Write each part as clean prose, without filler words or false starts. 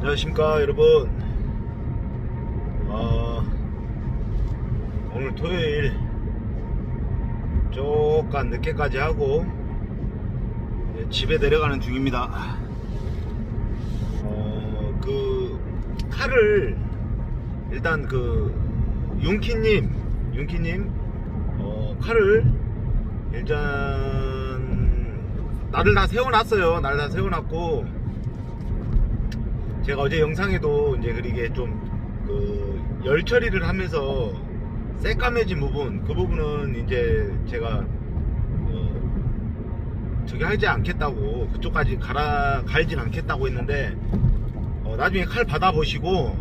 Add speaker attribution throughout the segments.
Speaker 1: 안녕하십니까 여러분. 오늘 토요일 조금 늦게까지 하고 집에 내려가는 중입니다. 그 칼을 일단 그 윤키님 칼을 일단 날을 다 세워놨어요. 날 다 세워놨고, 제가 어제 영상에도 이제 그리게 좀 그 열 처리를 하면서 새까매진 부분, 그 부분은 이제 제가 저기 하지 않겠다고, 그쪽까지 갈진 않겠다고 했는데, 나중에 칼 받아보시고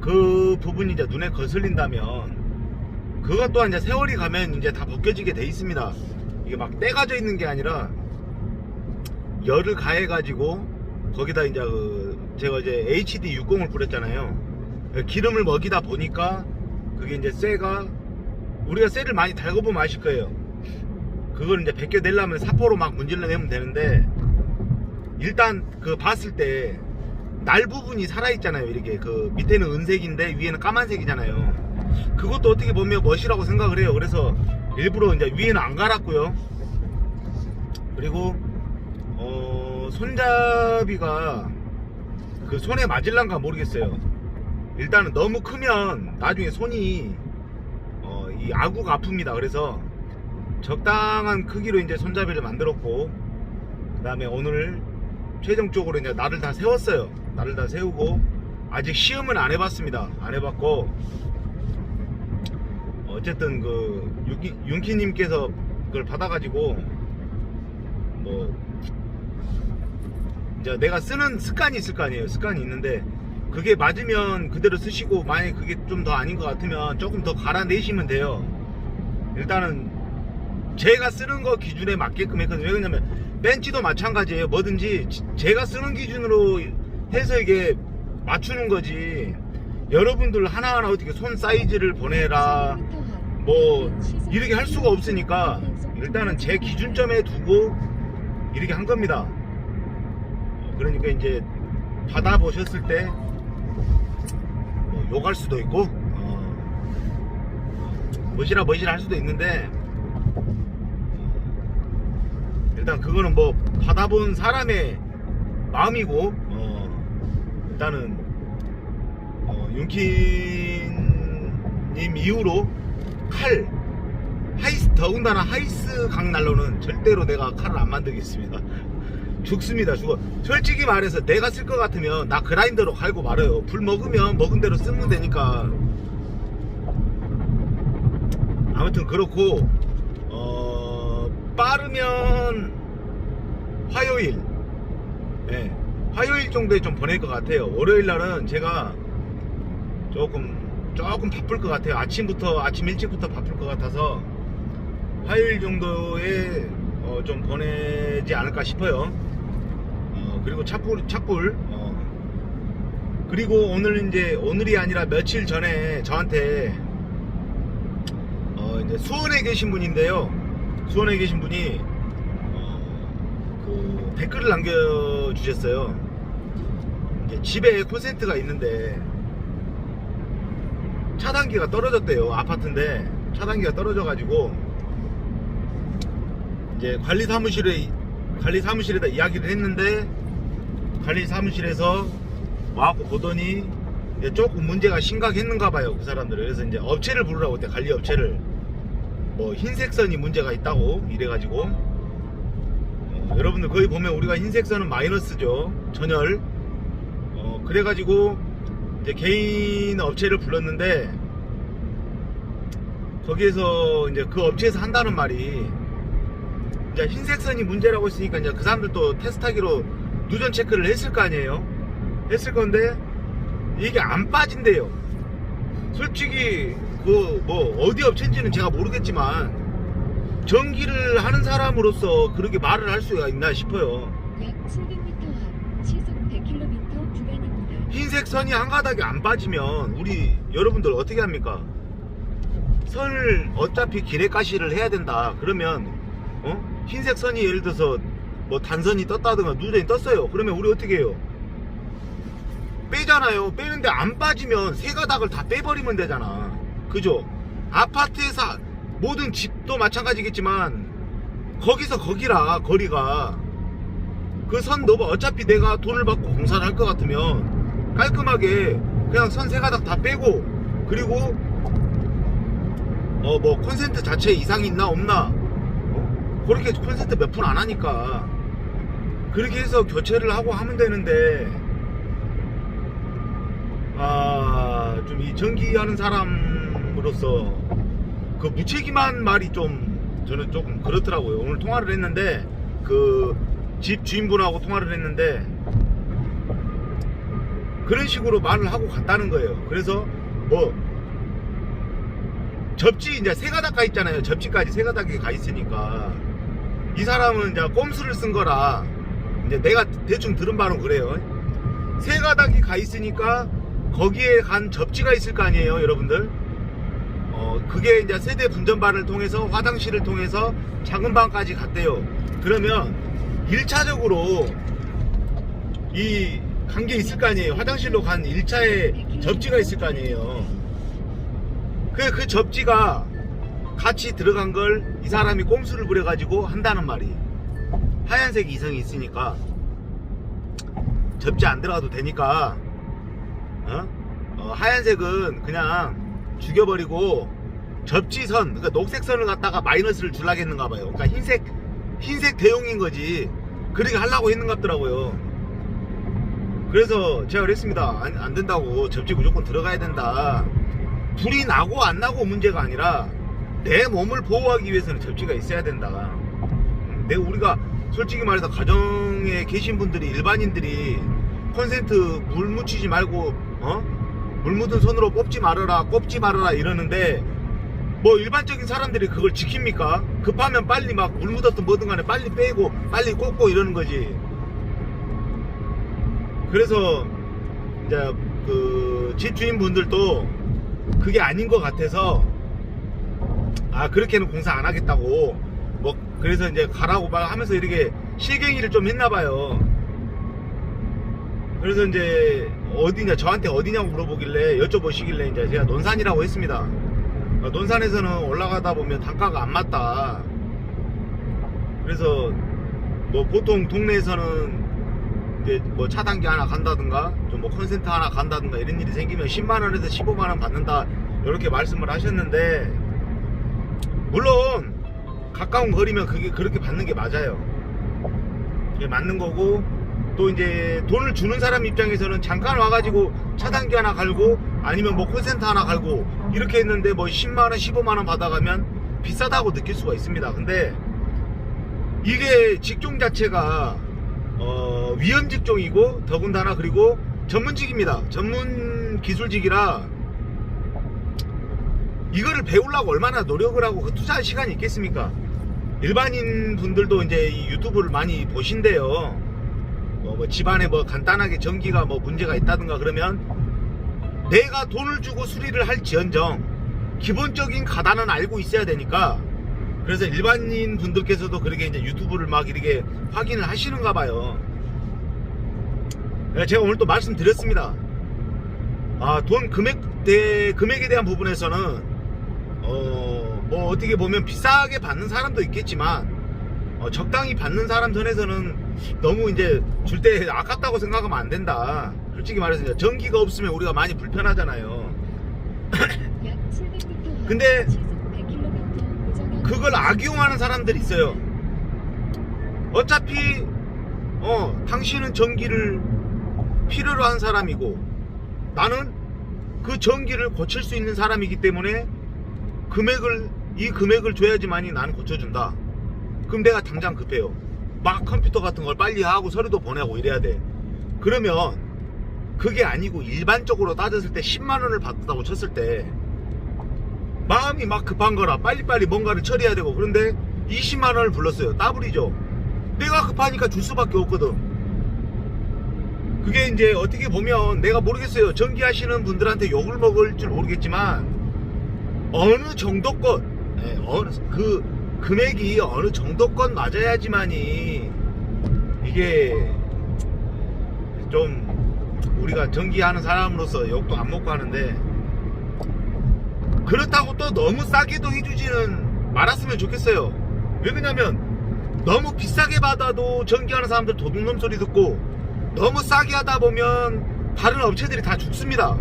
Speaker 1: 그 부분이 이제 눈에 거슬린다면 그것 또한 이제 세월이 가면 이제 다 벗겨지게 돼 있습니다. 이게 막 떼가져 있는 게 아니라 열을 가해가지고 거기다 이제 제가 이제 HD60을 뿌렸잖아요. 기름을 먹이다 보니까 그게 이제 쇠가, 우리가 쇠를 많이 달궈보면 아실 거예요. 그걸 이제 벗겨내려면 사포로 막 문질러내면 되는데, 일단 그 봤을 때 날 부분이 살아있잖아요. 이렇게 그 밑에는 은색인데 위에는 까만색이잖아요. 그것도 어떻게 보면 멋이라고 생각을 해요. 그래서 일부러 이제 위에는 안 갈았고요. 그리고 손잡이가 그 손에 맞을란가 모르겠어요. 일단은 너무 크면 나중에 손이 이 아구가 아픕니다. 그래서 적당한 크기로 이제 손잡이를 만들었고, 그 다음에 오늘 최종적으로 이제 날을 다 세웠어요. 날을 다 세우고, 아직 시음은 안 해봤습니다. 안 해봤고, 어쨌든 그 윤키님께서 그걸 받아가지고 뭐 이제 내가 쓰는 습관이 있을 거 아니에요. 습관이 있는데 그게 맞으면 그대로 쓰시고, 만약에 그게 좀 더 아닌 것 같으면 조금 더 갈아내시면 돼요. 일단은 제가 쓰는 거 기준에 맞게끔 했거든요. 왜냐면 벤치도 마찬가지예요. 뭐든지 제가 쓰는 기준으로 해서 이게 맞추는 거지, 여러분들 하나하나 어떻게 손 사이즈를 보내라 뭐 이렇게 할 수가 없으니까 일단은 제 기준점에 두고 이렇게 한 겁니다. 그러니까 이제 받아보셨을 때 뭐 욕할 수도 있고 멋이라 할 수도 있는데, 일단 그거는 뭐 받아본 사람의 마음이고, 일단은 윤키님 이후로 칼 더군다나 하이스 강난로는 절대로 내가 칼을 안 만들겠습니다. 죽습니다. 죽어. 솔직히 말해서 내가 쓸 것 같으면 나 그라인더로 갈고 말아요. 불 먹으면 먹은 대로 쓰면 되니까. 아무튼 그렇고, 빠르면 화요일, 네, 화요일 정도에 좀 보낼 것 같아요. 월요일 날은 제가 조금 바쁠 것 같아요. 아침 일찍부터 바쁠 것 같아서 화요일 정도에 좀 보내지 않을까 싶어요. 그리고 착불 그리고 오늘이 아니라 며칠 전에 저한테 이제 수원에 계신 분인데요. 수원에 계신 분이 그 댓글을 남겨주셨어요. 이제 집에 콘센트가 있는데 차단기가 떨어졌대요. 아파트인데 차단기가 떨어져가지고 이제 관리사무실에다 이야기를 했는데, 관리사무실에서 와갖고 보더니 이제 조금 문제가 심각했는가 봐요, 그 사람들은. 그래서 이제 업체를 부르라고 했대. 관리 업체를. 뭐 흰색선이 문제가 있다고 이래가지고, 여러분들 거기 보면 우리가 흰색선은 마이너스죠, 전열. 그래가지고 이제 개인 업체를 불렀는데, 거기에서 이제 그 업체에서 한다는 말이, 이제 흰색선이 문제라고 했으니까 이제 그 사람들도 테스트하기로 누전 체크를 했을 거 아니에요. 했을 건데 이게 안 빠진대요. 솔직히 그 뭐 어디 업체인지는 제가 모르겠지만 전기를 하는 사람으로서 그렇게 말을 할 수가 있나 싶어요.
Speaker 2: 약 700m 앞 시속 100km 구간입니다.
Speaker 1: 흰색 선이 한 가닥이 안 빠지면 우리 여러분들 어떻게 합니까? 선을 어차피 기레가시를 해야 된다 그러면 흰색 선이 예를 들어서 뭐 단선이 떴다든가 누전이 떴어요. 그러면 우리 어떻게 해요? 빼잖아요. 빼는데 안 빠지면 세 가닥을 다 빼버리면 되잖아. 그죠? 아파트에서 모든 집도 마찬가지겠지만 거기서 거기라 거리가 그 선 넘어 어차피 내가 돈을 받고 공사를 할 것 같으면 깔끔하게 그냥 선 세 가닥 다 빼고 그리고 뭐 콘센트 자체 이상이 있나 없나 그렇게 콘센트 몇 푼 안 하니까 그렇게 해서 교체를 하고 하면 되는데 좀 이 전기하는 사람으로서 그 무책임한 말이 좀 저는 조금 그렇더라고요. 오늘 통화를 했는데 그 집 주인분하고 통화를 했는데 그런 식으로 말을 하고 갔다는 거예요. 그래서 뭐 접지 이제 세 가닥 가 있잖아요. 접지까지 세 가닥이 가 있으니까 이 사람은 이제 꼼수를 쓴 거라 이제 내가 대충 들은 바는 그래요. 세 가닥이 가 있으니까 거기에 간 접지가 있을 거 아니에요, 여러분들. 그게 이제 세대 분전반을 통해서 화장실을 통해서 작은 방까지 갔대요. 그러면 1차적으로 이 간 게 있을 거 아니에요. 화장실로 간 1차에 접지가 있을 거 아니에요. 그 접지가 같이 들어간 걸 이 사람이 꼼수를 부려가지고 한다는 말이 하얀색 이성이 있으니까 접지 안 들어가도 되니까 하얀색은 그냥 죽여버리고 접지선 그러니까 녹색선을 갖다가 마이너스를 줄라겠는가 봐요. 그러니까 흰색 대용인 거지 그렇게 하려고 했는 것 같더라고요. 그래서 제가 그랬습니다. 안 된다고. 접지 무조건 들어가야 된다. 불이 나고 안 나고 문제가 아니라 내 몸을 보호하기 위해서는 접지가 있어야 된다. 우리가 솔직히 말해서 가정에 계신 분들이 일반인들이 콘센트 물 묻히지 말고 물 묻은 손으로 꼽지 말아라 이러는데 뭐 일반적인 사람들이 그걸 지킵니까? 급하면 빨리 막 물 묻었든 뭐든 간에 빨리 빼고 빨리 꽂고 이러는 거지. 그래서 이제 그 집주인분들도 그게 아닌 것 같아서 그렇게는 공사 안 하겠다고 뭐 그래서 이제 가라고 막 하면서 이렇게 실갱이를 좀 했나봐요. 그래서 이제 어디냐 저한테 어디냐고 물어보길래 여쭤보시길래 이제 제가 논산이라고 했습니다. 논산에서는 올라가다 보면 단가가 안 맞다. 그래서 뭐 보통 동네에서는 이제 뭐 차단기 하나 간다든가 좀 뭐 콘센트 하나 간다든가 이런 일이 생기면 10만원에서 15만원 받는다 이렇게 말씀을 하셨는데 물론 가까운 거리면 그게 그렇게 받는 게 맞아요. 그게 맞는 거고 또 이제 돈을 주는 사람 입장에서는 잠깐 와가지고 차단기 하나 갈고 아니면 뭐 콘센트 하나 갈고 이렇게 했는데 뭐 10만원 15만원 받아가면 비싸다고 느낄 수가 있습니다. 근데 이게 직종 자체가 위험 직종이고 더군다나 그리고 전문직입니다. 전문 기술직이라 이거를 배우려고 얼마나 노력을 하고 그 투자할 시간이 있겠습니까? 일반인 분들도 이제 이 유튜브를 많이 보신대요. 뭐 집안에 뭐 간단하게 전기가 뭐 문제가 있다든가 그러면 내가 돈을 주고 수리를 할지언정 기본적인 가단은 알고 있어야 되니까 그래서 일반인 분들께서도 그렇게 이제 유튜브를 막 이렇게 확인을 하시는가 봐요. 제가 오늘 또 말씀드렸습니다. 돈 금액에 대한 부분에서는 뭐 어떻게 보면 비싸게 받는 사람도 있겠지만 적당히 받는 사람 선에서는 너무 이제 줄 때 아깝다고 생각하면 안 된다. 솔직히 말해서 이제 전기가 없으면 우리가 많이 불편하잖아요. 근데 그걸 악용하는 사람들이 있어요. 어차피 당신은 전기를 필요로 한 사람이고 나는 그 전기를 고칠 수 있는 사람이기 때문에 이 금액을 줘야지만이 나는 고쳐준다. 그럼 내가 당장 급해요. 막 컴퓨터 같은 걸 빨리 하고 서류도 보내고 이래야 돼. 그러면 그게 아니고 일반적으로 따졌을 때 10만원을 받았다고 쳤을 때 마음이 막 급한 거라 빨리빨리 뭔가를 처리해야 되고 그런데 20만원을 불렀어요. 따블이죠. 내가 급하니까 줄 수밖에 없거든. 그게 이제 어떻게 보면 내가 모르겠어요. 전기 하시는 분들한테 욕을 먹을 줄 모르겠지만 어느 정도껏 그 금액이 어느 정도껏 맞아야지만이 이게 좀 우리가 전기하는 사람으로서 욕도 안 먹고 하는데, 그렇다고 또 너무 싸게도 해주지는 말았으면 좋겠어요. 왜 그러냐면 너무 비싸게 받아도 전기하는 사람들 도둑놈 소리 듣고, 너무 싸게 하다 보면 다른 업체들이 다 죽습니다.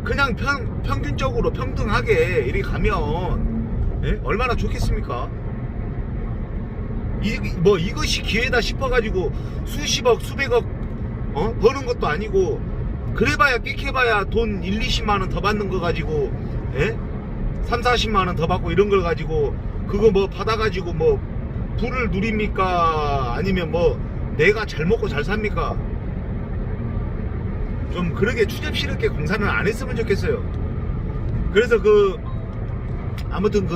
Speaker 1: 그냥 평균적으로 평등하게 이렇게 가면, 예? 얼마나 좋겠습니까? 이것이 기회다 싶어가지고 수십억 수백억 버는 것도 아니고, 그래봐야 끽해봐야 돈 1, 20만원 더 받는 거 가지고, 예? 3, 40만원 더 받고 이런 걸 가지고 그거 뭐 받아가지고 뭐 부를 누립니까? 아니면 뭐 내가 잘 먹고 잘 삽니까? 좀 그러게 추접스럽게 공사는 안 했으면 좋겠어요. 그래서 아무튼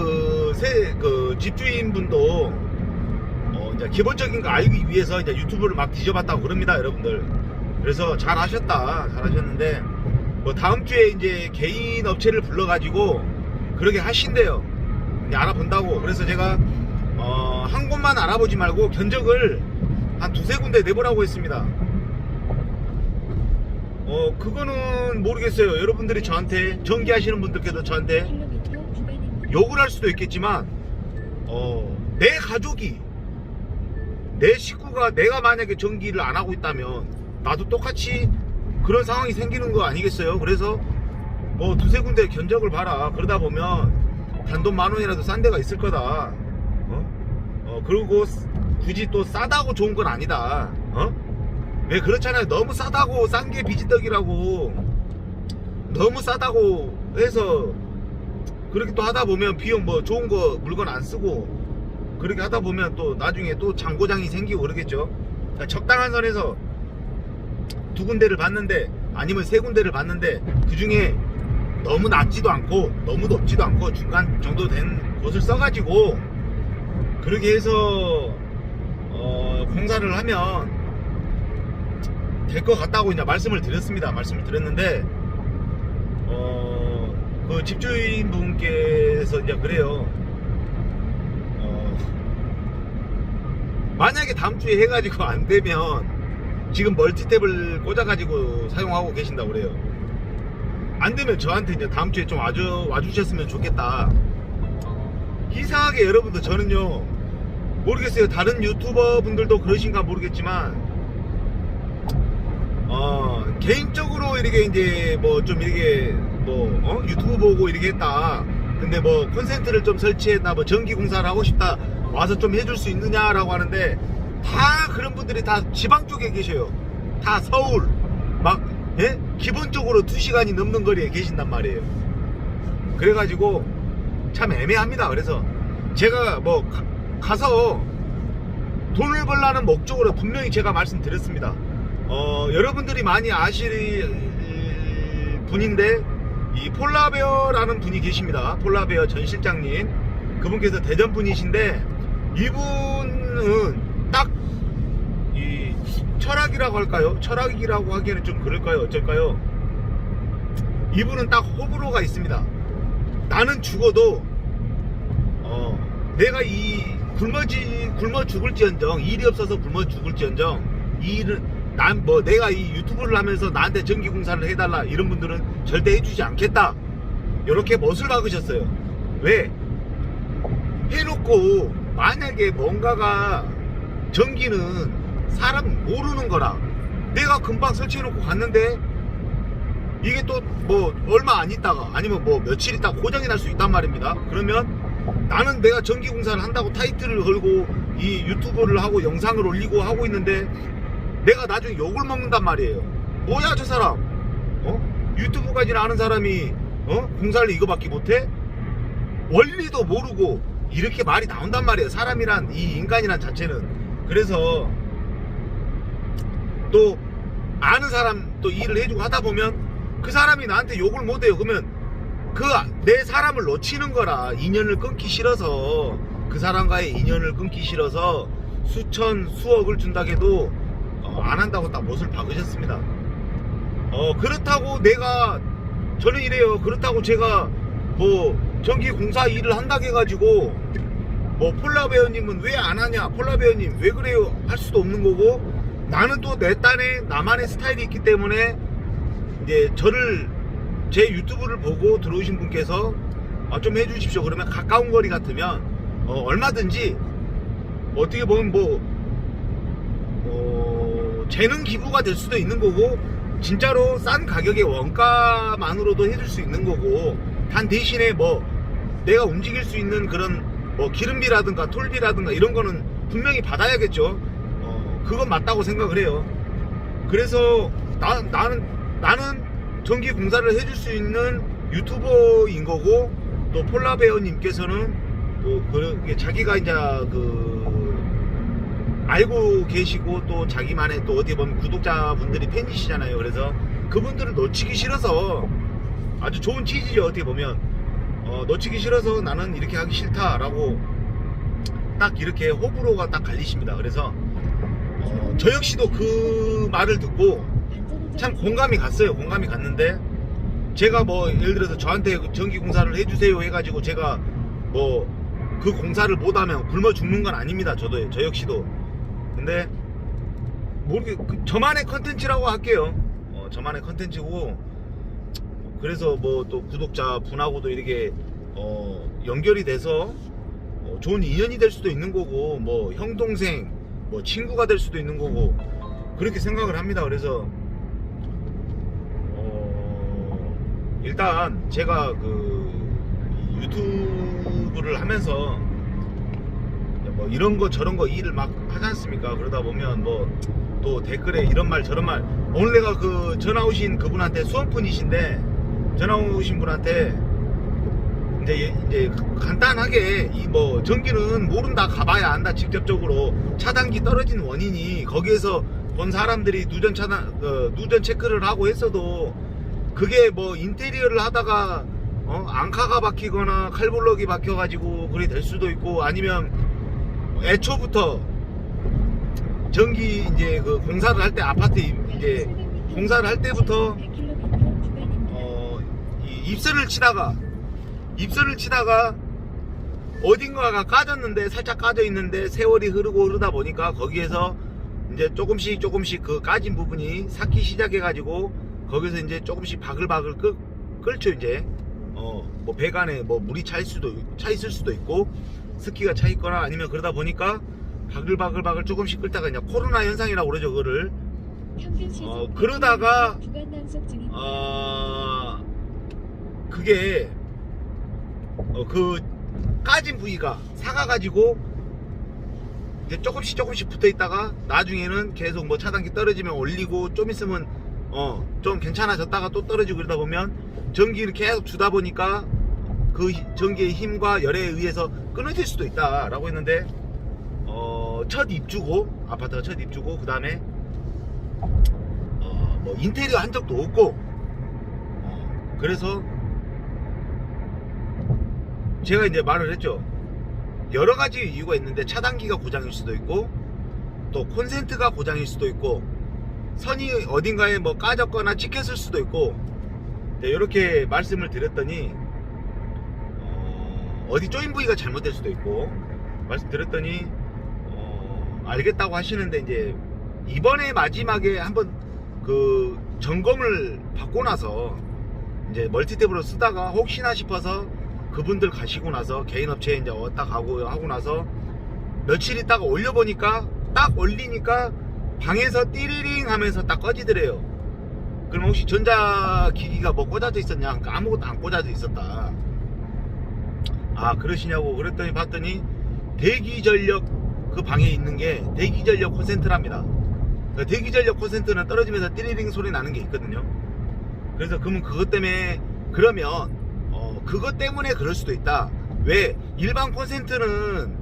Speaker 1: 집주인분도 이제 기본적인 거 알기 위해서 이제 유튜브를 막 뒤져봤다고 그럽니다, 여러분들. 그래서 잘하셨는데, 뭐 다음 주에 이제 개인 업체를 불러가지고 그렇게 하신대요. 이제 알아본다고. 그래서 제가 한 곳만 알아보지 말고 견적을 한 두세 군데 내보라고 했습니다. 그거는 모르겠어요. 여러분들이 저한테, 전기하시는 분들께도 저한테
Speaker 2: 1km 구간입니다.
Speaker 1: 욕을 할 수도 있겠지만, 내 가족이, 내 식구가 내가 만약에 전기를 안 하고 있다면 나도 똑같이 그런 상황이 생기는 거 아니겠어요? 그래서 뭐 두세 군데 견적을 봐라. 그러다 보면 단돈 10,000원이라도 싼 데가 있을 거다. 그리고 굳이 또 싸다고 좋은 건 아니다. 왜 그렇잖아요. 너무 싸다고 싼 게 비지떡이라고, 너무 싸다고 해서 그렇게 또 하다 보면 비용 뭐 좋은 거 물건 안 쓰고 그렇게 하다 보면 또 나중에 또 장고장이 생기고 그러겠죠. 그러니까 적당한 선에서 두 군데를 봤는데, 아니면 세 군데를 봤는데, 그 중에 너무 낮지도 않고 너무 높지도 않고 중간 정도 된 곳을 써가지고 그렇게 해서 공사를 하면 될 것 같다고 이제 말씀을 드렸는데, 그 집주인 분께서 이제 그래요. 만약에 다음 주에 해가지고 안 되면 지금 멀티탭을 꽂아가지고 사용하고 계신다고 그래요. 안 되면 저한테 이제 다음 주에 좀 와주셨으면 좋겠다. 이상하게 여러분들, 저는요, 모르겠어요. 다른 유튜버 분들도 그러신가 모르겠지만, 개인적으로 이렇게 이제 뭐 좀 이렇게 유튜브 보고 이렇게 했다. 근데 뭐 콘센트를 좀 설치했나, 뭐 전기 공사를 하고 싶다, 와서 좀 해줄 수 있느냐라고 하는데, 다 그런 분들이 다 지방 쪽에 계셔요. 다 서울 막, 예? 기본적으로 2시간이 넘는 거리에 계신단 말이에요. 그래가지고 참 애매합니다. 그래서 제가 뭐 가서 돈을 벌라는 목적으로 분명히 제가 말씀드렸습니다. 여러분들이 많이 아실 분인데, 이 폴라베어라는 분이 계십니다. 폴라베어 전 실장님, 그분께서 대전 분이신데, 이분은 딱 이 철학이라고 할까요? 철학이라고 하기에는 좀 그럴까요? 어쩔까요? 이분은 딱 호불호가 있습니다. 나는 죽어도 내가 이 굶어 죽을지언정, 일이 없어서 굶어 죽을지언정, 이 일을 내가 이 유튜브를 하면서 나한테 전기 공사를 해달라, 이런 분들은 절대 해주지 않겠다, 이렇게 멋을 박으셨어요. 왜? 해놓고 만약에 뭔가가, 전기는 사람 모르는 거라, 내가 금방 설치해놓고 갔는데 이게 또 뭐 얼마 안 있다가, 아니면 뭐 며칠 있다가 고장이 날 수 있단 말입니다. 그러면 나는 내가 전기 공사를 한다고 타이틀을 걸고 이 유튜브를 하고 영상을 올리고 하고 있는데, 내가 나중에 욕을 먹는단 말이에요. 뭐야 저 사람, 유튜브까지는 아는 사람이 공사를 이거밖에 못해? 원리도 모르고 이렇게 말이 나온단 말이에요. 사람이란, 이 인간이란 자체는. 그래서 또 아는 사람 또 일을 해주고 하다 보면 그 사람이 나한테 욕을 못해요. 그러면 내 사람을 놓치는 거라, 인연을 끊기 싫어서, 그 사람과의 인연을 끊기 싫어서 수천 수억을 준다고 해도 안 한다고 딱 못을 박으셨습니다. 그렇다고 저는 이래요. 그렇다고 제가 뭐 전기 공사 일을 한다고 해가지고 뭐 폴라베어님은 왜 안 하냐, 폴라베어님 왜 그래요 할 수도 없는 거고, 나는 또 내 딴에 나만의 스타일이 있기 때문에 이제 제 유튜브를 보고 들어오신 분께서 좀 해주십시오. 그러면 가까운 거리 같으면 얼마든지 어떻게 보면 재능 기부가 될 수도 있는 거고, 진짜로 싼 가격에 원가만으로도 해줄 수 있는 거고, 단 대신에 내가 움직일 수 있는 그런 기름비라든가 톨비라든가 이런 거는 분명히 받아야겠죠. 그건 맞다고 생각을 해요. 그래서 나는 전기 공사를 해줄 수 있는 유튜버인 거고, 또 폴라베어님께서는 또 자기가 이제 알고 계시고 또 자기만의 또 어디 보면 구독자분들이 팬이시잖아요. 그래서 그분들을 놓치기 싫어서, 아주 좋은 취지죠. 어떻게 보면 놓치기 싫어서 나는 이렇게 하기 싫다라고 딱 이렇게 호불호가 딱 갈리십니다. 그래서 저 역시도 그 말을 듣고 참 공감이 갔어요. 공감이 갔는데, 제가 예를 들어서 저한테 전기 공사를 해주세요 해가지고 제가 그 공사를 못하면 굶어 죽는 건 아닙니다. 저 역시도. 근데 저만의 컨텐츠라고 할게요. 저만의 컨텐츠고, 그래서 또 구독자 분하고도 이렇게 연결이 돼서 좋은 인연이 될 수도 있는 거고, 형 동생 친구가 될 수도 있는 거고, 그렇게 생각을 합니다. 그래서 일단 제가 유튜브를 하면서 이런 거 저런 거 일을 막 하지 않습니까? 그러다 보면 또 댓글에 이런 말 저런 말, 오늘 내가 전화 오신 그분한테 수험분이신데, 전화 오신 분한테 이제 간단하게 전기는 모른다 가봐야 안다. 직접적으로 차단기 떨어진 원인이 거기에서 본 사람들이 누전 체크를 하고 했어도 그게 인테리어를 하다가 앙카가 박히거나 칼블럭이 박혀가지고 그게 될 수도 있고, 아니면 애초부터 전기 이제 공사를 할 때, 아파트 이제 공사를 할 때부터 입선을 치다가 어딘가가 까졌는데, 살짝 까져 있는데 세월이 흐르다 보니까 거기에서 이제 조금씩 그 까진 부분이 삭기 시작해 가지고 거기서 이제 조금씩 바글바글 끓죠. 이제 배관에 물이 차 있을 수도 있고, 습기가 차 있거나, 아니면 그러다 보니까 바글바글 조금씩 끓다가 그냥 코로나 현상이라고 그러죠. 그거를 그러다가 그게 그 까진 부위가 사가가지고 이제 조금씩 붙어 있다가 나중에는 계속 차단기 떨어지면 올리고, 좀 있으면 좀 괜찮아졌다가 또 떨어지고, 그러다 보면 전기를 계속 주다 보니까 그 전기의 힘과 열에 의해서 끊어질 수도 있다라고 했는데, 첫 입주고, 아파트가 첫 입주고, 그 다음에 인테리어 한 적도 없고, 그래서 제가 이제 말을 했죠. 여러 가지 이유가 있는데, 차단기가 고장일 수도 있고, 또 콘센트가 고장일 수도 있고, 선이 어딘가에 까졌거나 찍혔을 수도 있고, 이렇게 말씀을 드렸더니 어디 조인 부위가 잘못될 수도 있고 말씀드렸더니 알겠다고 하시는데, 이제 이번에 마지막에 한번 점검을 받고 나서 이제 멀티탭으로 쓰다가 혹시나 싶어서 그분들 가시고 나서 개인 업체에 이제 왔다 가고 하고 나서 며칠 있다가 올려보니까, 딱 올리니까 방에서 띠리링 하면서 딱 꺼지더래요. 그럼 혹시 전자기기가 꽂아져 있었냐? 그러니까 아무것도 안 꽂아져 있었다. 그러시냐고 그랬더니 봤더니 대기전력, 그 방에 있는 게 대기전력 콘센트랍니다. 그 대기전력 콘센트는 떨어지면서 띠리링 소리 나는 게 있거든요. 그래서 그러면 그것 때문에, 그것 때문에 그럴 수도 있다. 왜? 일반 콘센트는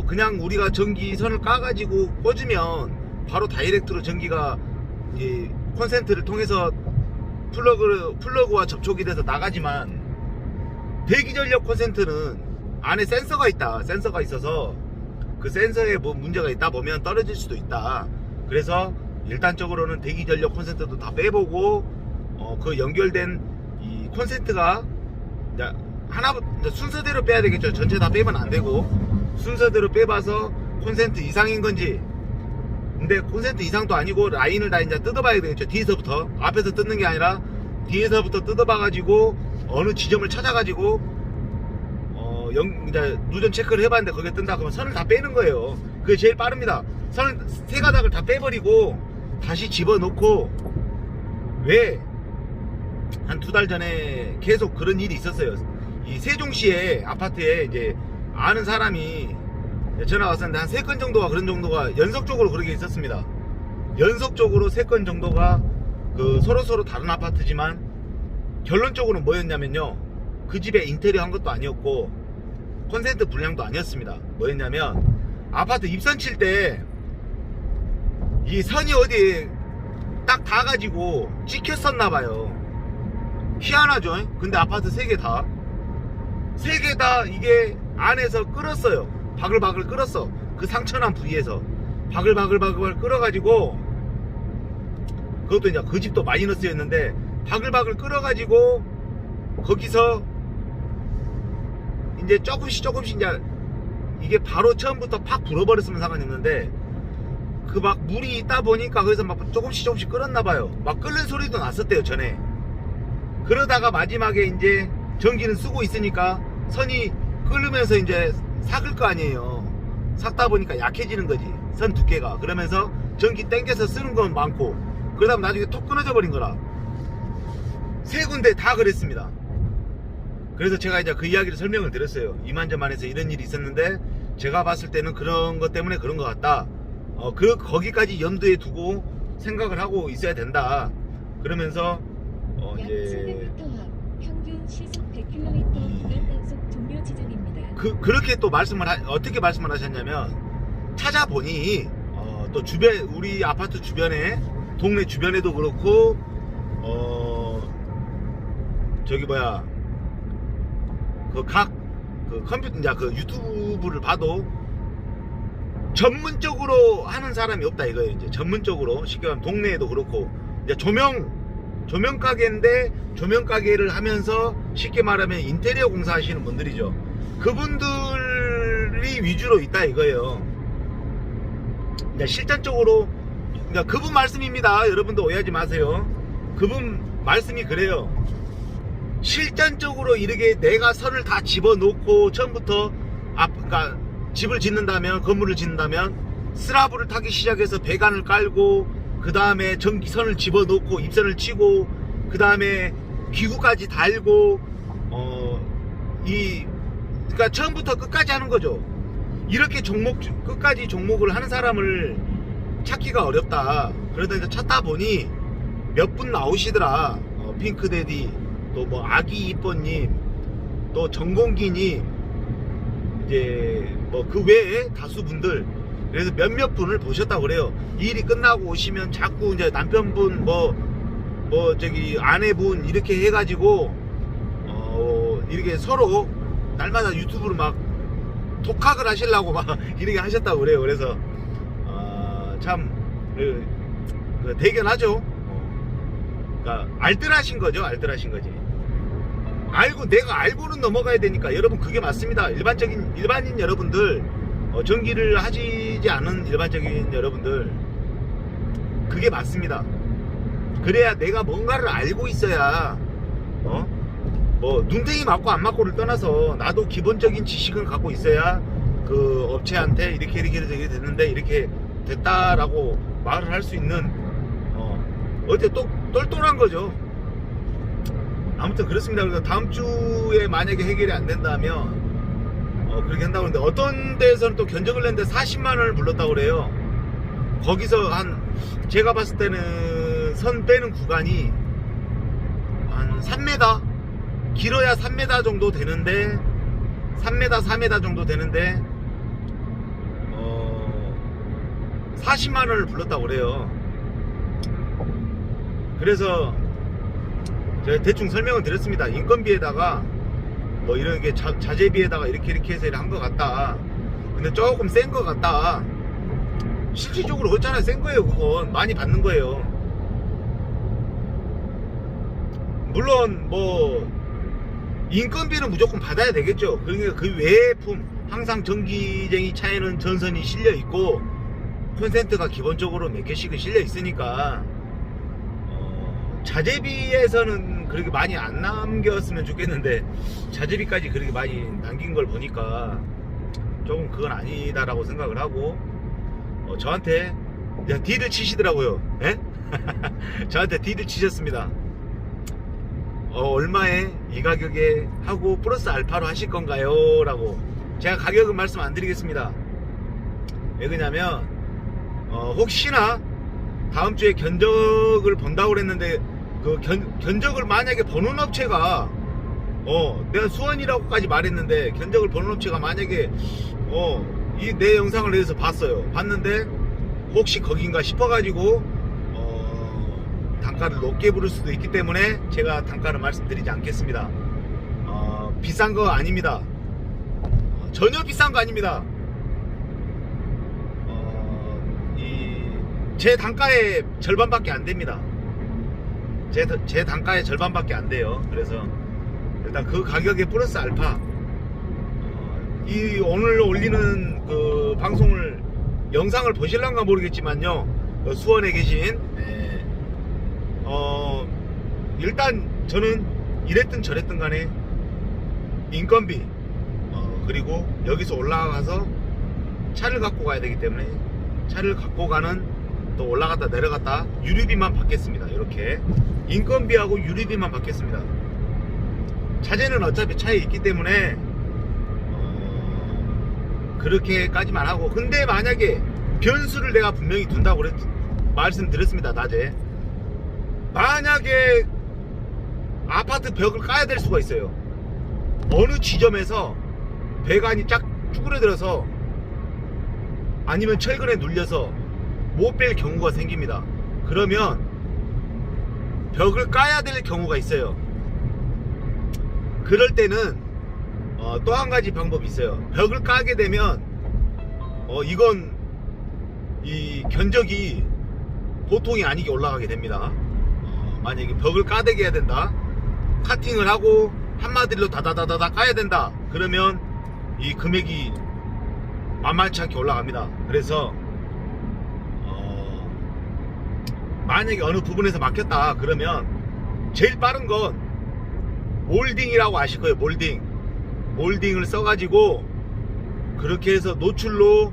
Speaker 1: 그냥 우리가 전기선을 까가지고 꽂으면 바로 다이렉트로 전기가 이 콘센트를 통해서 플러그와 접촉이 돼서 나가지만, 대기전력 콘센트는 안에 센서가 있다. 센서가 있어서 그 센서에 문제가 있다 보면 떨어질 수도 있다. 그래서 일단적으로는 대기전력 콘센트도 다 빼보고, 그 연결된 이 콘센트가 순서대로 빼야 되겠죠. 전체 다 빼면 안 되고 순서대로 빼봐서 콘센트 이상인 건지, 근데 콘센트 이상도 아니고 라인을 다 이제 뜯어봐야 되겠죠. 뒤에서부터. 앞에서 뜯는 게 아니라 뒤에서부터 뜯어봐가지고 어느 지점을 찾아가지고 이제 누전 체크를 해봤는데 거기에 뜬다 그러면 선을 다 빼는 거예요. 그게 제일 빠릅니다. 선을 세 가닥을 다 빼버리고 다시 집어넣고, 왜 한 2달 전에 계속 그런 일이 있었어요. 이 세종시에 아파트에 이제 아는 사람이 전화 왔었는데 한 3건 정도가 그런 정도가 연속적으로 그렇게 있었습니다. 연속적으로 3건 정도가 그 서로 다른 아파트지만 결론적으로는 뭐였냐면요, 그 집에 인테리어 한 것도 아니었고 콘센트 불량도 아니었습니다. 뭐였냐면 아파트 입선 칠 때 이 선이 어디 딱 닿아가지고 찍혔었나봐요. 희한하죠. 근데 아파트 3개 다 이게 안에서 끓었어요. 바글바글 끓었어. 그 상처난 부위에서 바글바글 끓어가지고, 그것도 이제 그 집도 마이너스였는데 바글바글 끓어가지고 거기서 이제 조금씩 이제 이게 바로 처음부터 팍 불어버렸으면 상관이 없는데, 그 막 물이 있다 보니까 거기서 막 조금씩 끓었나봐요. 막 끓는 소리도 났었대요 전에. 그러다가 마지막에 이제 전기는 쓰고 있으니까 선이 끓으면서 이제 삭을 거 아니에요. 삭다 보니까 약해지는 거지, 선 두께가. 그러면서 전기 땡겨서 쓰는 건 많고, 그러다 보면 나중에 톡 끊어져 버린 거라. 3군데 다 그랬습니다. 그래서 제가 이제 그 이야기를 설명을 드렸어요. 이만저만해서 이런 일이 있었는데 제가 봤을 때는 그런 것 때문에 그런 것 같다. 거기까지 염두에 두고 생각을 하고 있어야 된다. 그러면서
Speaker 2: 약
Speaker 1: 이제
Speaker 2: 300m 앞 평균 시속 100km 구간 단속 종료 지점입니다.
Speaker 1: 그렇게 또 어떻게 말씀을 하셨냐면, 찾아보니 또 우리 아파트 주변에, 동네 주변에도 그렇고 저기 뭐야, 그 컴퓨터 이제 그 유튜브를 봐도 전문적으로 하는 사람이 없다 이거예요. 이제 전문적으로, 쉽게 말하면 동네에도 그렇고, 이제 조명 가게인데 조명 가게를 하면서 쉽게 말하면 인테리어 공사하시는 분들이죠. 그분들이 위주로 있다 이거예요. 이제 실전적으로, 그러니까 그분 말씀입니다. 여러분도 오해하지 마세요. 그분 말씀이 그래요. 실전적으로 이렇게 내가 선을 다 집어넣고 처음부터 그러니까 집을 짓는다면, 건물을 짓는다면 슬라브를 타기 시작해서 배관을 깔고, 그 다음에 전기선을 집어넣고 입선을 치고, 그 다음에 기구까지 달고, 그러니까 처음부터 끝까지 하는 거죠. 이렇게 끝까지 종목을 하는 사람을 찾기가 어렵다. 그러다 이제 찾다 보니 몇 분 나오시더라. 핑크데디, 또 뭐 아기 이뻐님, 또 정공기님, 이제 뭐 그 외에 다수 분들, 그래서 몇몇 분을 보셨다고 그래요. 이 일이 끝나고 오시면 자꾸 이제 남편분 저기 아내분 이렇게 해가지고 이렇게 서로 날마다 유튜브로 막 독학을 하시려고 막 이렇게 하셨다고 그래요. 그래서 참 대견하죠. 그러니까 알뜰하신 거죠. 알뜰하신 거지. 내가 알고는 넘어가야 되니까. 여러분, 그게 맞습니다. 일반인 여러분들, 전기를 하시지 않은 일반적인 여러분들, 그게 맞습니다. 그래야 내가 뭔가를 알고 있어야, 뭐 눈탱이 맞고 안 맞고를 떠나서 나도 기본적인 지식은 갖고 있어야 그 업체한테 이렇게 됐는데 이렇게 됐다라고 말을 할 수 있는, 어때 또 똘똘한 거죠. 아무튼 그렇습니다. 그래서 다음 주에 만약에 해결이 안 된다면 그렇게 한다고 하는데, 어떤 데에서는 또 견적을 냈는데 40만원을 불렀다고 그래요. 거기서 제가 봤을 때는 선 빼는 구간이 한 3m, 길어야 3m 정도 되는데, 3m 4m 정도 되는데 40만원을 불렀다고 그래요. 그래서 제가 대충 설명을 드렸습니다. 인건비에다가 뭐 이런 게 자재비에다가 이렇게 해서 한 것 같다. 근데 조금 센 것 같다. 실질적으로 그렇잖아요. 센 거예요. 그건 많이 받는 거예요. 물론 뭐 인건비는 무조건 받아야 되겠죠. 그러니까 그 외품, 항상 전기쟁이 차에는 전선이 실려 있고, 콘센트가 기본적으로 몇 개씩은 실려 있으니까 자재비에서는 그렇게 많이 안 남겼으면 좋겠는데 자재비까지 그렇게 많이 남긴 걸 보니까 조금 그건 아니다라고 생각을 하고 저한테 딜을 치시더라고요. 예? 저한테 딜을 치셨습니다. 얼마에 이 가격에 하고 플러스 알파로 하실 건가요? 라고. 제가 가격은 말씀 안 드리겠습니다. 왜 그러냐면 혹시나 다음 주에 견적을 본다고 그랬는데 그 견적을 만약에 보는 업체가 내가 수원이라고까지 말했는데 견적을 보는 업체가 만약에 이 내 영상을 내서 봤어요. 봤는데 혹시 거긴가 싶어가지고 단가를 높게 부를 수도 있기 때문에 제가 단가를 말씀드리지 않겠습니다. 비싼 거 아닙니다. 전혀 비싼 거 아닙니다. 제 단가의 절반밖에 안 됩니다. 제 단가의 절반밖에 안 돼요. 그래서 일단 그 가격에 플러스 알파 이 오늘 올리는 그 방송을 영상을 보실란가 모르겠지만요, 수원에 계신 일단 저는 이랬든 저랬든 간에 인건비 그리고 여기서 올라가서 차를 갖고 가야 되기 때문에 차를 갖고 가는 또 올라갔다 내려갔다 유류비만 받겠습니다. 이렇게 인건비하고 유류비만 받겠습니다. 차재는 어차피 차에 있기 때문에 그렇게까지만 하고, 근데 만약에 변수를 내가 분명히 둔다고 말씀드렸습니다. 낮에 만약에 아파트 벽을 까야 될 수가 있어요. 어느 지점에서 배관이 쫙 쭈그러들어서 아니면 철근에 눌려서 못 뺄 경우가 생깁니다. 그러면 벽을 까야 될 경우가 있어요. 그럴 때는 또 한 가지 방법이 있어요. 벽을 까게 되면 이건 이 견적이 보통이 아니게 올라가게 됩니다. 만약에 벽을 까대게 해야 된다, 카팅을 하고 한마디로 다다다다다 까야 된다, 그러면 이 금액이 만만치 않게 올라갑니다. 그래서 만약에 어느 부분에서 막혔다 그러면 제일 빠른 건 몰딩이라고 아실 거예요. 몰딩을 써가지고 그렇게 해서 노출로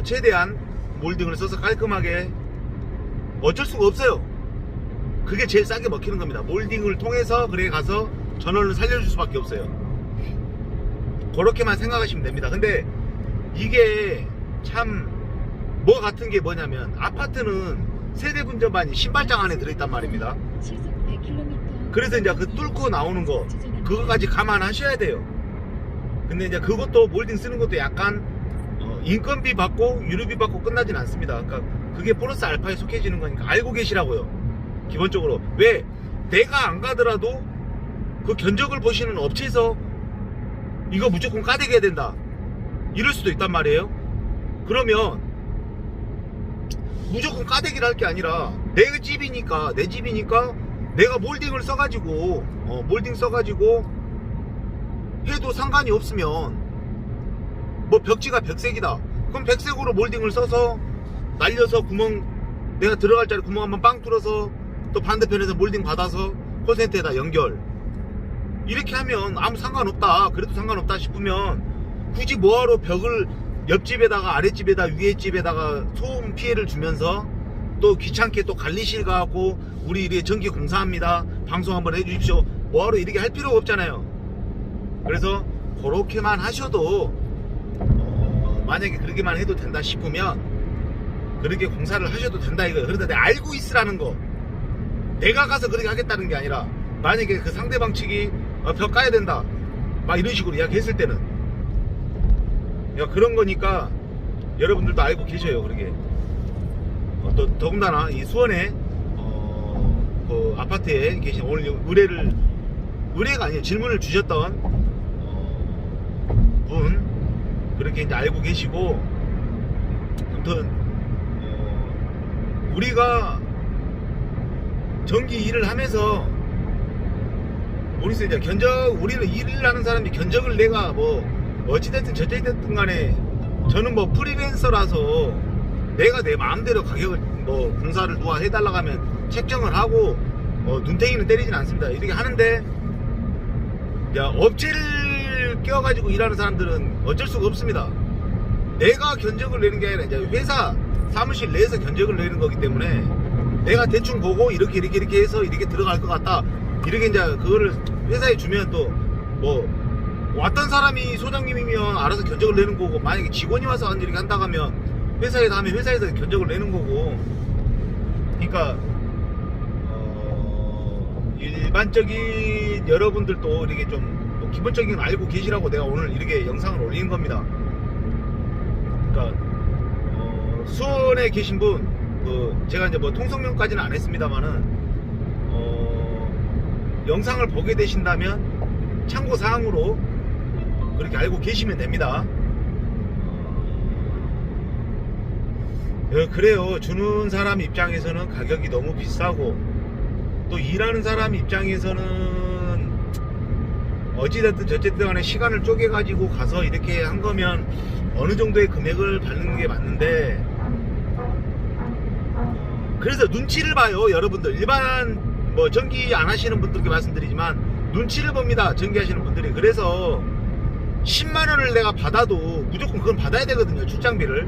Speaker 1: 최대한 몰딩을 써서 깔끔하게, 어쩔 수가 없어요. 그게 제일 싸게 먹히는 겁니다. 몰딩을 통해서 그래 가서 전원을 살려줄 수밖에 없어요. 그렇게만 생각하시면 됩니다. 근데 이게 참 뭐 같은 게 뭐냐면, 아파트는 세대분전반이 신발장 안에 들어있단 말입니다. 그래서 이제 그 뚫고 나오는 거 그거까지 감안하셔야 돼요. 근데 이제 그것도 몰딩 쓰는 것도 약간 인건비 받고 유류비 받고 끝나진 않습니다. 그러니까 그게 플러스 알파에 속해지는 거니까 알고 계시라고요. 기본적으로. 왜 내가 안 가더라도 그 견적을 보시는 업체에서 이거 무조건 까대기 해야 된다 이럴 수도 있단 말이에요. 그러면 무조건 까대기를 할 게 아니라 내 집이니까 내가 몰딩을 써가지고 몰딩 써가지고 해도 상관이 없으면, 뭐 벽지가 백색이다 그럼 백색으로 몰딩을 써서 날려서 구멍, 내가 들어갈 자리 구멍 한번 빵 뚫어서 또 반대편에서 몰딩 받아서 콘센트에다 연결, 이렇게 하면 아무 상관없다, 그래도 상관없다 싶으면 굳이 뭐하러 벽을 옆집에다가 아랫집에다 위에집에다가 소음 피해를 주면서 또 귀찮게 또 관리실 가고 우리 이렇게 전기 공사합니다 방송 한번 해주십시오 뭐하러 이렇게 할 필요가 없잖아요. 그래서 그렇게만 하셔도 만약에 그렇게만 해도 된다 싶으면 그렇게 공사를 하셔도 된다 이거예요. 그런데 내가 알고 있으라는 거, 내가 가서 그렇게 하겠다는 게 아니라 만약에 그 상대방 측이 벽 까야 된다 막 이런 식으로 이야기했을 때는 그런 거니까 여러분들도 알고 계셔요. 그러게 또 더군다나 이 수원에 그 아파트에 계신 오늘 의뢰가 아니에요, 질문을 주셨던 분 그렇게 이제 알고 계시고, 아무튼 우리가 전기 일을 하면서 모르겠어요. 이제 우리는 일을 하는 사람이 견적을 내가 뭐 어찌됐든 저찌됐든 간에 저는 뭐 프리랜서라서 내가 내 마음대로 가격을 뭐 공사를 누가 해달라고 하면 책정을 하고 눈탱이는 때리진 않습니다. 이렇게 하는데 야, 업체를 껴가지고 일하는 사람들은 어쩔 수가 없습니다. 내가 견적을 내는 게 아니라 이제 회사 사무실 내에서 견적을 내는 거기 때문에 내가 대충 보고 이렇게 해서 이렇게 들어갈 것 같다, 이렇게 이제 그거를 회사에 주면 또 뭐 왔던 사람이 소장님이면 알아서 견적을 내는 거고, 만약에 직원이 와서 이렇게 한다고 하면 회사에서 하면 회사에서 견적을 내는 거고. 그러니까 일반적인 여러분들도 이렇게 좀뭐 기본적인 건 알고 계시라고 내가 오늘 이렇게 영상을 올리는 겁니다. 그러니까 수원에 계신 분, 제가 이제 뭐 통성명까지는 안 했습니다만은 영상을 보게 되신다면 참고 사항으로 그렇게 알고 계시면 됩니다. 그래요. 주는 사람 입장에서는 가격이 너무 비싸고, 또 일하는 사람 입장에서는 어찌됐든 저쨌든 간에 시간을 쪼개가지고 가서 이렇게 한 거면 어느 정도의 금액을 받는 게 맞는데, 그래서 눈치를 봐요. 여러분들 일반 뭐 전기 안 하시는 분들께 말씀드리지만 눈치를 봅니다, 전기 하시는 분들이. 그래서 10만원을 내가 받아도 무조건 그건 받아야 되거든요, 출장비를.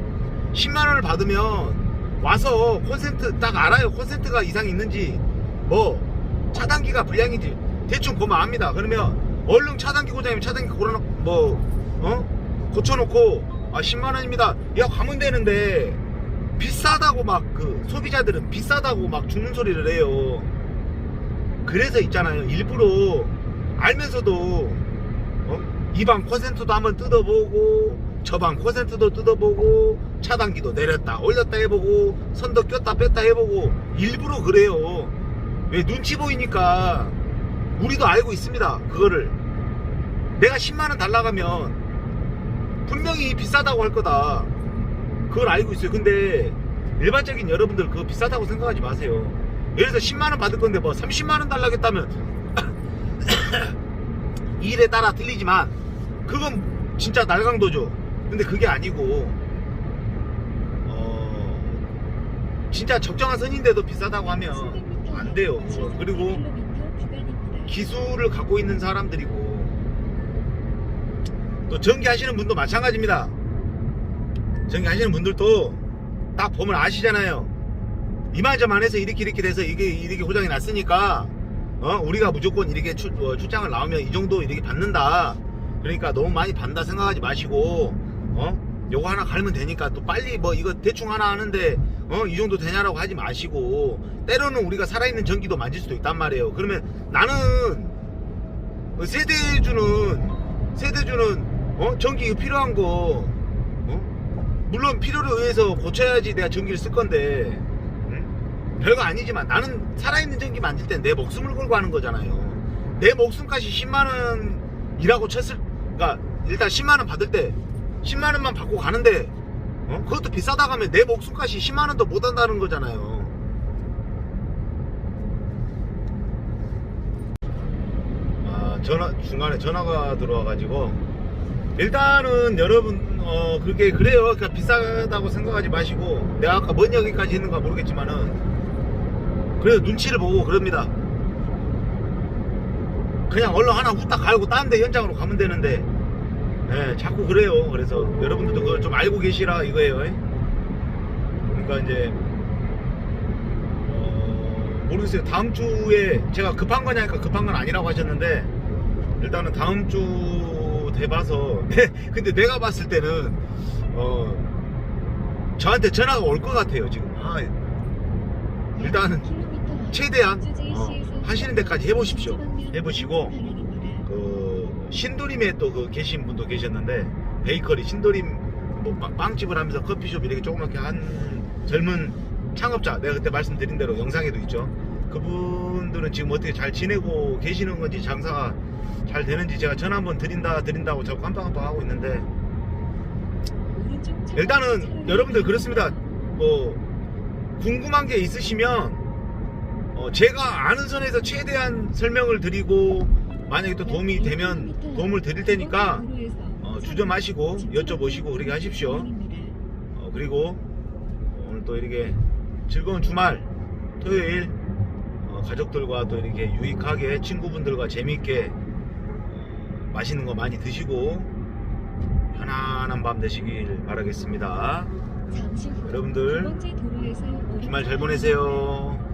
Speaker 1: 10만원을 받으면 와서 콘센트 딱 알아요. 콘센트가 이상이 있는지, 뭐 차단기가 불량인지 대충 보면 압니다. 그러면 얼른 차단기 고장이면 차단기 고쳐놓고 10만원입니다 야 가면 되는데, 비싸다고 막 소비자들은 비싸다고 막 죽는 소리를 해요. 그래서 있잖아요, 일부러 알면서도 이 방 콘센트도 한번 뜯어보고 저 방 콘센트도 뜯어보고 차단기도 내렸다 올렸다 해보고 선도 꼈다 뺐다 해보고 일부러 그래요. 왜? 눈치 보이니까. 우리도 알고 있습니다. 그거를 내가 10만원 달라고 하면 분명히 비싸다고 할 거다, 그걸 알고 있어요. 근데 일반적인 여러분들 그거 비싸다고 생각하지 마세요. 예를 들어서 10만원 받을 건데 뭐 30만원 달라고 했다면 일에 따라 틀리지만 그건 진짜 날강도죠. 근데 그게 아니고 진짜 적정한 선인데도 비싸다고 하면 안 돼요. 그리고 기술을 갖고 있는 사람들이고, 또 전기 하시는 분도 마찬가지입니다. 전기 하시는 분들도 딱 보면 아시잖아요. 이만저만해서 이렇게 돼서 이렇게 고장이 났으니까 우리가 무조건 이렇게 출장을 나오면 이 정도 이렇게 받는다, 그러니까 너무 많이 받는다 생각하지 마시고 요거 하나 갈면 되니까 또 빨리 뭐 이거 대충 하나 하는데 이 정도 되냐라고 하지 마시고, 때로는 우리가 살아있는 전기도 만질 수도 있단 말이에요. 그러면 나는 세대주는 전기 필요한 거 물론 필요를 의해서 고쳐야지 내가 전기를 쓸 건데, 별거 아니지만 나는 살아있는 전기 만질 땐 내 목숨을 걸고 하는 거잖아요. 내 목숨까지 10만원이라고 쳤을, 그러니까 일단 10만원 받을 때 10만원만 받고 가는데 그것도 비싸다고 하면 내 목숨까지 10만원도 못 한다는 거잖아요. 중간에 전화가 들어와가지고, 일단은 여러분 그렇게 그래요. 그러니까 비싸다고 생각하지 마시고, 내가 아까 뭔 얘기까지 했는가 모르겠지만은 그래도 눈치를 보고 그럽니다. 그냥 얼른 하나 후딱 갈고 딴 데 현장으로 가면 되는데 자꾸 그래요. 그래서 여러분들도 그걸 좀 알고 계시라 이거예요. 그러니까 이제 모르겠어요. 다음 주에 제가 급한 거냐니까 급한 건 아니라고 하셨는데, 일단은 다음 주 돼봐서 근데 내가 봤을 때는 저한테 전화가 올 것 같아요 지금. 일단은 최대한 하시는 데까지 해보십시오. 해보시고, 신도림에 또 계신 분도 계셨는데, 베이커리 신도림 뭐 빵집을 하면서 커피숍 이렇게 조그맣게 한 젊은 창업자, 내가 그때 말씀드린 대로 영상에도 있죠. 그분들은 지금 어떻게 잘 지내고 계시는 건지, 장사가 잘 되는지 제가 전화 한번 드린다고 자꾸 깜빡깜빡 하고 있는데, 일단은 여러분들 그렇습니다. 뭐 궁금한 게 있으시면 제가 아는 선에서 최대한 설명을 드리고, 만약에 또 도움이 되면 도움을 드릴 테니까 주저 마시고 여쭤보시고 그렇게 하십시오. 그리고 또 이렇게 즐거운 주말 토요일 가족들과 또 이렇게 유익하게 친구분들과 재밌게 맛있는 거 많이 드시고 편안한 밤 되시길 바라겠습니다.
Speaker 2: 잠시 후
Speaker 1: 여러분들
Speaker 2: 두 번째 도로에서
Speaker 1: 주말 잘 보내세요.